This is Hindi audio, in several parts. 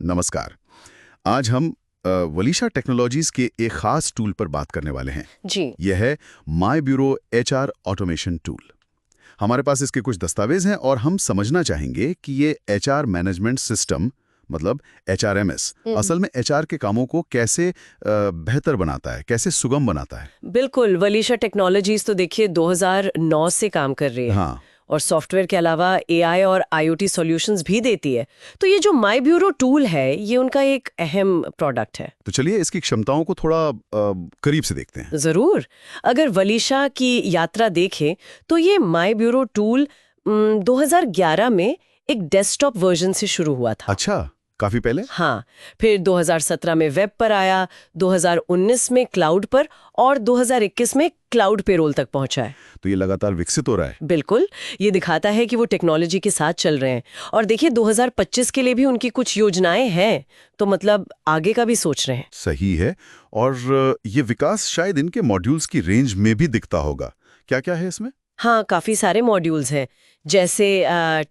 नमस्कार। आज हम वलीशा टेक्नोलॉजीज के एक खास टूल पर बात करने वाले हैं। जी। यह है माई ब्यूरो एचआर ऑटोमेशन टूल। हमारे पास इसके कुछ दस्तावेज हैं और हम समझना चाहेंगे कि ये एचआर मैनेजमेंट सिस्टम मतलब एचआरएमएस असल में एचआर के कामों को कैसे बेहतर बनाता है, कैसे सुगम बनाता है। बिल्कुल, वलीशा टेक्नोलॉजीज तो देखिए 2009 से काम कर रही है। हाँ, और सॉफ्टवेयर के अलावा एआई और आईओटी सॉल्यूशंस भी देती है। तो ये जो माई ब्यूरो टूल है, ये उनका एक अहम प्रोडक्ट है। तो चलिए इसकी क्षमताओं को थोड़ा करीब से देखते हैं। जरूर। अगर वलीशा की यात्रा देखें तो ये माई ब्यूरो टूल 2011 में एक डेस्कटॉप वर्जन से शुरू हुआ था। अच्छा, काफी पहले। हाँ, फिर 2017 में वेब पर आया, 2019 में क्लाउड पर और 2021 में क्लाउड पेरोल तक पहुंचा है। तो ये लगातार विकसित हो रहा है। बिल्कुल, ये दिखाता है कि वो टेक्नोलॉजी के साथ चल रहे हैं। और देखिए 2025 के लिए भी उनकी कुछ योजनाएं हैं, तो मतलब आगे का भी सोच रहे हैं। सही है। और ये विकास शायद इनके मॉड्यूल्स की रेंज में भी दिखता होगा। क्या क्या है इसमें? हाँ, काफी सारे मॉड्यूल्स हैं, जैसे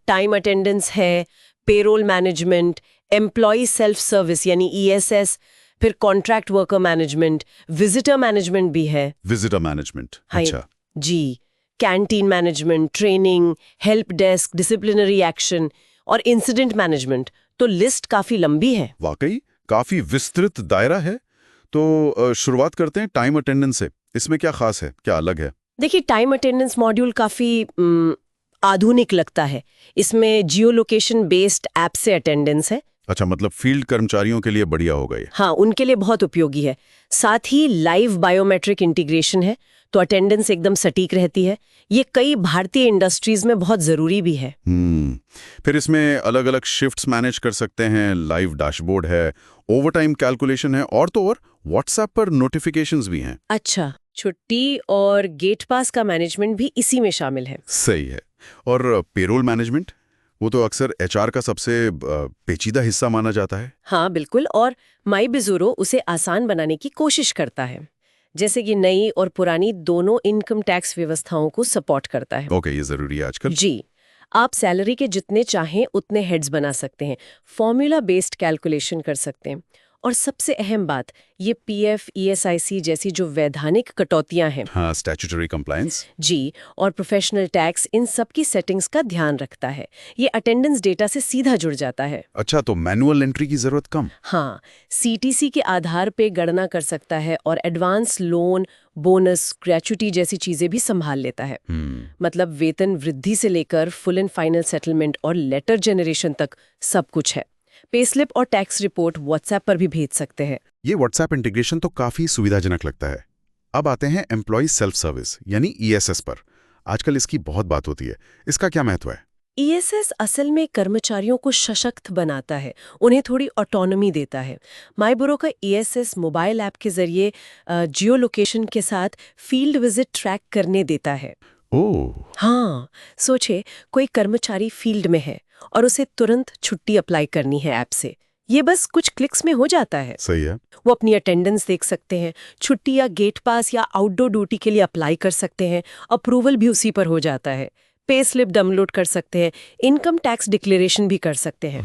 टाइम अटेंडेंस है, payroll management, employee self service यानी ईएसएस, फिर contract worker management, visitor management भी है। विजिटर मैनेजमेंट, हाँ अच्छा। जी, canteen management, training, help desk, disciplinary action और इंसिडेंट मैनेजमेंट। तो लिस्ट काफी लंबी है। वाकई काफी विस्तृत दायरा है। तो शुरुआत करते हैं टाइम अटेंडेंस से। इसमें क्या खास है, क्या अलग है? देखिए, टाइम अटेंडेंस मॉड्यूल काफी आधुनिक लगता है। इसमें जियो लोकेशन बेस्ड ऐप से अटेंडेंस है। अच्छा, मतलब फील्ड कर्मचारियों के लिए बढ़िया होगा ये। हाँ, उनके लिए बहुत उपयोगी है। साथ ही लाइव बायोमेट्रिक इंटीग्रेशन है, तो अटेंडेंस एकदम सटीक रहती है। ये कई भारतीय इंडस्ट्रीज में बहुत जरूरी भी है। फिर इसमें अलग अलग शिफ्ट्स मैनेज कर सकते हैं, लाइव डैशबोर्ड है, ओवरटाइम कैलकुलेशन है और तो और व्हाट्सएप पर नोटिफिकेशंस भी हैं। अच्छा, छुट्टी और गेट पास का मैनेजमेंट भी इसी में शामिल है। सही है। और पेरोल मैनेजमेंट, वो तो अक्सर एचआर का सबसे पेचीदा हिस्सा माना जाता है। हाँ बिल्कुल, और माई बिजूरो उसे आसान बनाने की कोशिश करता है, जैसे कि नई और पुरानी दोनों इनकम टैक्स व्यवस्थाओं को सपोर्ट करता है। ओके, ये जरूरी है आजकल। जी, आप सैलरी के जितने चाहें उतने हेड्स बना सकते हैं, फॉर्मूला बेस्ड कैलकुलेशन कर सकते हैं, और सबसे अहम बात, ये पीएफ, ईएसआईसी जैसी जो वैधानिक कटौतियां हैं, हाँ, स्टैट्यूटरी कंप्लायंस। जी, और प्रोफेशनल टैक्स, इन सब की सेटिंग्स का ध्यान रखता है। ये अटेंडेंस डेटा से सीधा जुड़ जाता है। अच्छा, तो मैनुअल एंट्री की जरूरत कम। हाँ, सीटीसी के आधार पे गणना कर सकता है और एडवांस लोन, बोनस, ग्रेच्युटी जैसी चीजें भी संभाल लेता है। मतलब वेतन वृद्धि से लेकर फुल एंड फाइनल सेटलमेंट और लेटर जनरेशन तक सब कुछ है। पे स्लिप और टैक्स रिपोर्ट व्हाट्सएप पर भी भेज सकते हैं। ये व्हाट्सएप इंटीग्रेशन तो काफी सुविधाजनक लगता है। अब आते हैं एम्प्लॉय सेल्फ सर्विस यानी ईएसएस पर। आजकल इसकी बहुत बात होती है, इसका क्या महत्व है? ईएसएस असल में कर्मचारियों को सशक्त बनाता है, उन्हें थोड़ी ऑटोनॉमी देता है। माई ब्यूरो का ईएसएस मोबाइल ऐप के जरिए जियो लोकेशन के साथ फील्ड विजिट ट्रैक करने देता है। ओह, हाँ, सोचे कोई कर्मचारी फील्ड में है और उसे तुरंत छुट्टी अप्लाई करनी है ऐप से, ये बस कुछ क्लिक्स में हो जाता है। सही है। वो अपनी अटेंडेंस देख सकते हैं, छुट्टी या गेट पास या आउटडोर ड्यूटी के लिए अप्लाई कर सकते हैं, अप्रूवल भी उसी पर हो जाता है, पे स्लिप डाउनलोड कर सकते हैं, इनकम टैक्स डिक्लेरेशन भी कर सकते हैं।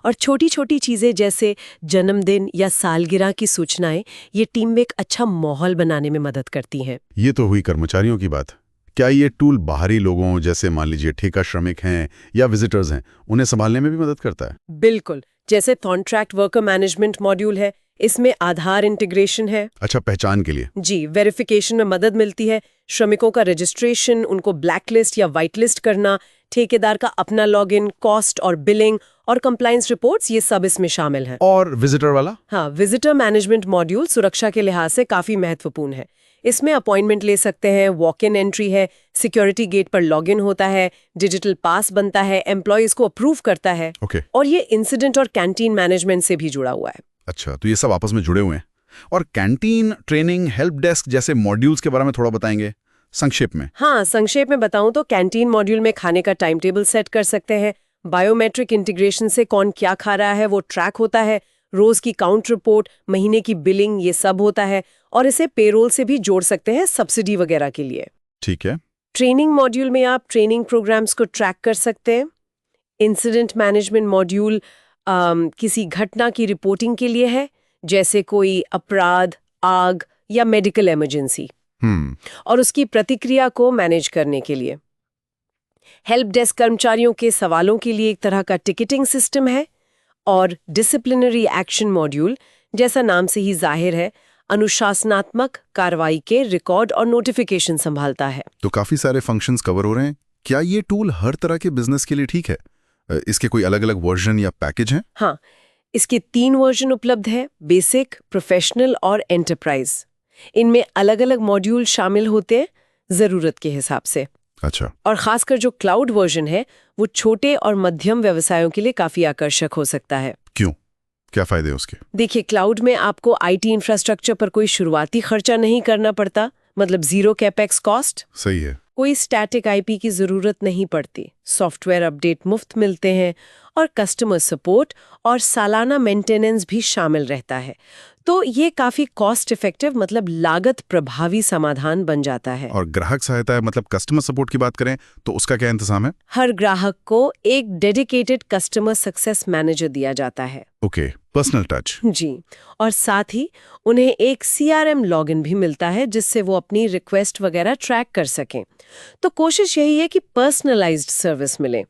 और छोटी छोटी चीजें जैसे जन्मदिन या सालगिरह की सूचनाएं, ये टीम में एक अच्छा माहौल बनाने में मदद करती हैं। ये तो हुई कर्मचारियों की बात। क्या ये टूल बाहरी लोगों जैसे मान लीजिए ठेका श्रमिक हैं या विजिटर्स हैं, उन्हें संभालने में भी मदद करता है? बिल्कुल, जैसे कॉन्ट्रैक्ट वर्कर मैनेजमेंट मॉड्यूल है, इसमें आधार इंटीग्रेशन है। अच्छा, पहचान के लिए। जी, वेरिफिकेशन में मदद मिलती है, श्रमिकों का रजिस्ट्रेशन, उनको ब्लैक लिस्ट या वाइट लिस्ट करना, ठेकेदार का अपना लॉगिन, कॉस्ट और बिलिंग और कंप्लायंस रिपोर्ट्स, ये सब इसमें शामिल हैं। और विजिटर वाला? हाँ, विजिटर मैनेजमेंट मॉड्यूल सुरक्षा के लिहाज से काफी महत्वपूर्ण है। इसमें अपॉइंटमेंट ले सकते हैं, वॉक इन एंट्री है, सिक्योरिटी गेट पर लॉगिन होता है, डिजिटल पास बनता है, एम्प्लॉयज को अप्रूव करता है। ओके। और ये इंसिडेंट और कैंटीन मैनेजमेंट से भी जुड़ा हुआ है। अच्छा, तो ये सब आपस में जुड़े हुए हैं। और कैंटीन, ट्रेनिंग, हेल्प डेस्क जैसे मॉड्यूल्स के बारे में थोड़ा बताएंगे संक्षेप में? हाँ, संक्षेप में बताऊं तो कैंटीन मॉड्यूल में खाने का टाइम टेबल सेट कर सकते हैं, बायोमेट्रिक इंटीग्रेशन से कौन क्या खा रहा है वो ट्रैक होता है, रोज की काउंट रिपोर्ट, महीने की बिलिंग, ये सब होता है। और इसे पेरोल से भी जोड़ सकते हैं सब्सिडी वगैरह के लिए। ठीक है। ट्रेनिंग मॉड्यूल में आप ट्रेनिंग प्रोग्राम्स को ट्रैक कर सकते हैं। इंसिडेंट मैनेजमेंट मॉड्यूल किसी घटना की रिपोर्टिंग के लिए है, जैसे कोई अपराध, आग या मेडिकल इमरजेंसी, और उसकी प्रतिक्रिया को मैनेज करने के लिए। हेल्प डेस्क कर्मचारियों के सवालों के लिए एक तरह का टिकटिंग सिस्टम है, और डिसिप्लिनरी एक्शन मॉड्यूल, जैसा नाम से ही जाहिर है, अनुशासनात्मक कार्रवाई के रिकॉर्ड और नोटिफिकेशन संभालता है। तो काफी सारे फंक्शंस कवर हो रहे हैं। क्या ये टूल हर तरह के बिजनेस के लिए ठीक है? इसके कोई अलग अलग वर्जन या पैकेज हैं? हाँ, इसके 3 वर्जन उपलब्ध है, बेसिक, प्रोफेशनल और एंटरप्राइज। इनमें अलग अलग मॉड्यूल शामिल होते हैं जरूरत के हिसाब से। अच्छा। और खासकर जो क्लाउड वर्जन है वो छोटे और मध्यम व्यवसायों के लिए काफी आकर्षक हो सकता है। क्यों? क्या फायदे हैं उसके? देखिए, क्लाउड में आपको आईटी इंफ्रास्ट्रक्चर पर कोई शुरुआती खर्चा नहीं करना पड़ता, मतलब जीरो कैपेक्स कॉस्ट। सही है। कोई स्टैटिक आईपी की जरूरत नहीं पड़ती, सॉफ्टवेयर अपडेट मुफ्त मिलते हैं, और कस्टमर सपोर्ट और सालाना मेंटेनेंस भी शामिल रहता है। तो ये काफी कॉस्ट इफेक्टिव, मतलब लागत प्रभावी समाधान बन जाता है। और ग्राहक सहायता है, मतलब कस्टमर सपोर्ट की बात करें तो उसका क्या इंतजाम है? हर ग्राहक को एक डेडिकेटेड कस्टमर सक्सेस मैनेजर दिया जाता है। Okay, personal touch. जी, और साथ ही उन्हें एक CRM लॉगिन भी मिलता है, जिससे वो अपनी रिक्वेस्ट वगैरह ट्रैक कर सकें। तो कोशिश यही है कि पर्सनलाइज्ड सर्विस मिले।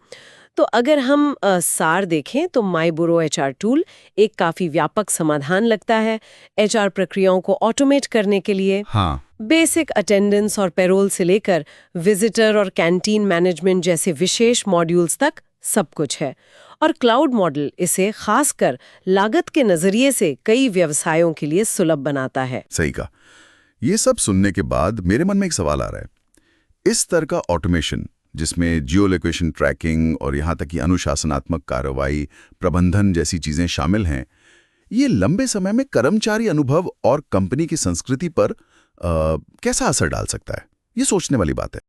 तो अगर हम सार देखें तो माईबुरो HR टूल एक काफी व्यापक समाधान लगता है HR प्रक्रियाओं को ऑटोमेट करने के लिए। हाँ। बेसिक अटेंडेंस और पेरोल से लेकर विजिटर और कैंटीन मैनेजमेंट जैसे विशेष मॉड्यूल्स तक सब कुछ है। और क्लाउड मॉडल इसे खासकर लागत के नजरिए से कई व्यवसायों के लिए सुलभ बनाता है। सही कहा। ये सब सुनने के बाद मेरे मन में एक सवाल आ रहा है। इस तरह का ऑटोमेशन, जिसमें जियो लोकेशन ट्रैकिंग और यहाँ तक कि अनुशासनात्मक कार्रवाई प्रबंधन जैसी चीजें शामिल हैं, ये लंबे समय में कर्मचारी अनुभव और कंपनी की संस्कृति पर कैसा असर डाल सकता है? ये सोचने वाली बात है।